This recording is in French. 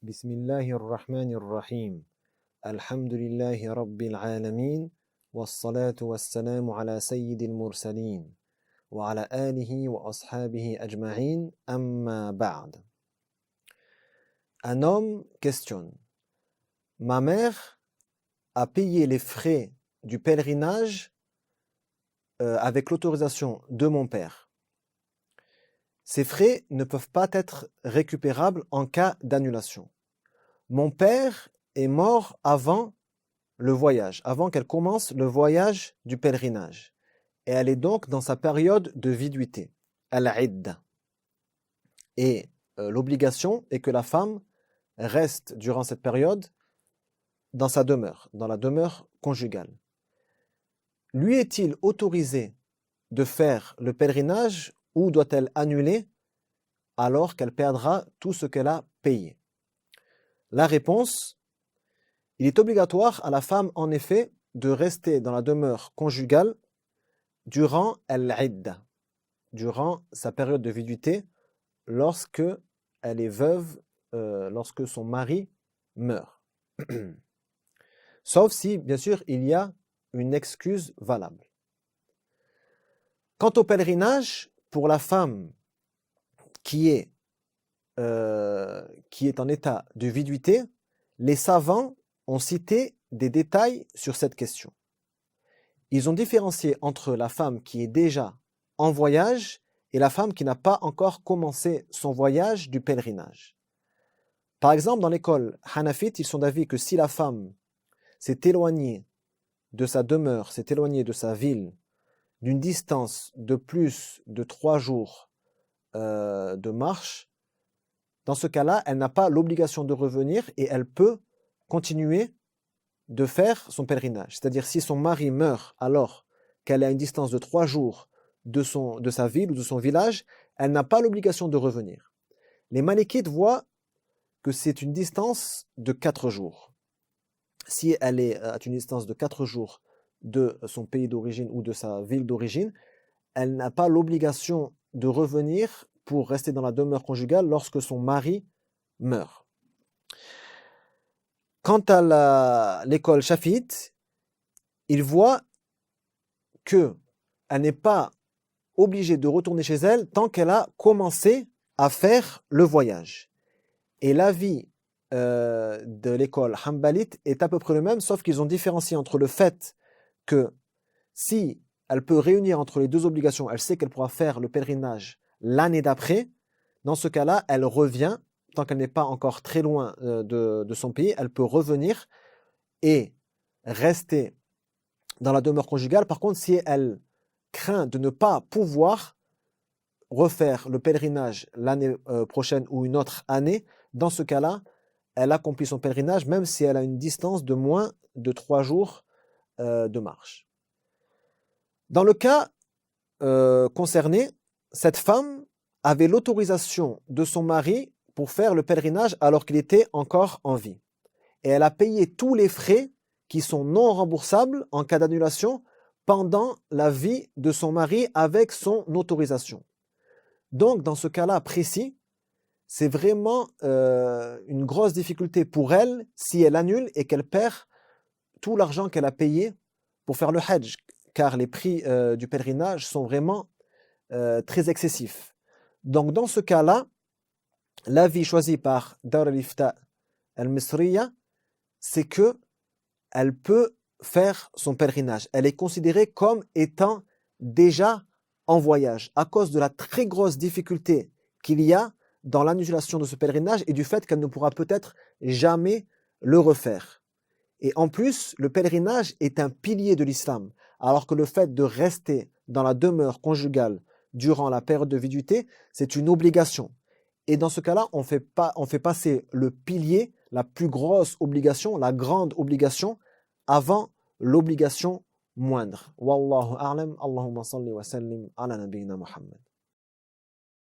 Bismillahirrahmanirrahim. Alhamdulillahi Rabbil Alameen. Wassalatu wassalamu ala sayyidil mursaleen. Wa ala alihi wa ashabihi ajma'in. Amma ba'd. Un homme questionne. Ma mère a payé les frais du pèlerinage avec l'autorisation de mon père. Ces frais ne peuvent pas être récupérables en cas d'annulation. Mon père est mort avant le voyage, avant qu'elle commence le voyage du pèlerinage. Et elle est donc dans sa période de viduité, al-idda. Et l'obligation est que la femme reste durant cette période dans sa demeure, dans la demeure conjugale. Lui est-il autorisé de faire le pèlerinage ou doit-elle annuler alors qu'elle perdra tout ce qu'elle a payé? La réponse, il est obligatoire à la femme en effet de rester dans la demeure conjugale durant al-idda, durant sa période de viduité, lorsque elle est veuve, lorsque son mari meurt. Sauf si, bien sûr, il y a une excuse valable. Quant au pèlerinage, pour la femme qui est en état de viduité, les savants ont cité des détails sur cette question. Ils ont différencié entre la femme qui est déjà en voyage et la femme qui n'a pas encore commencé son voyage du pèlerinage. Par exemple, dans l'école Hanafite, ils sont d'avis que si la femme s'est éloignée de sa demeure, s'est éloignée de sa ville, d'une distance de plus de 3 jours de marche, dans ce cas-là, elle n'a pas l'obligation de revenir et elle peut continuer de faire son pèlerinage. C'est-à-dire, si son mari meurt alors qu'elle est à une distance de 3 jours de sa ville ou de son village, elle n'a pas l'obligation de revenir. Les Malikites voient que c'est une distance de 4 jours. Si elle est à une distance de 4 jours de son pays d'origine ou de sa ville d'origine, elle n'a pas l'obligation de revenir pour rester dans la demeure conjugale lorsque son mari meurt. Quant à l'école Shafi'ite, ils voient qu'elle n'est pas obligée de retourner chez elle tant qu'elle a commencé à faire le voyage. Et l'avis de l'école Hanbalite est à peu près le même, sauf qu'ils ont différencié entre le fait que si elle peut réunir entre les deux obligations, elle sait qu'elle pourra faire le pèlerinage l'année d'après, dans ce cas-là, elle revient, tant qu'elle n'est pas encore très loin de son pays, elle peut revenir et rester dans la demeure conjugale. Par contre, si elle craint de ne pas pouvoir refaire le pèlerinage l'année prochaine ou une autre année, dans ce cas-là, elle accomplit son pèlerinage même si elle a une distance de moins de 3 jours de marche. Dans le cas concerné, cette femme avait l'autorisation de son mari pour faire le pèlerinage alors qu'il était encore en vie. Et elle a payé tous les frais qui sont non remboursables en cas d'annulation pendant la vie de son mari avec son autorisation. Donc, dans ce cas-là précis, c'est vraiment une grosse difficulté pour elle si elle annule et qu'elle perd tout l'argent qu'elle a payé pour faire le hajj, car les prix du pèlerinage sont vraiment très excessifs. Donc dans ce cas-là, l'avis choisi par Dar al-Ifta al-Misriya, c'est que elle peut faire son pèlerinage. Elle est considérée comme étant déjà en voyage à cause de la très grosse difficulté qu'il y a dans l'annulation de ce pèlerinage et du fait qu'elle ne pourra peut-être jamais le refaire. Et en plus, le pèlerinage est un pilier de l'islam, alors que le fait de rester dans la demeure conjugale durant la période de viduité, c'est une obligation. Et dans ce cas-là, on fait passer le pilier, la plus grosse obligation, la grande obligation, avant l'obligation moindre. Wallahu a'lam, Allahumma salli wa sallim ala nabiyyina Muhammad.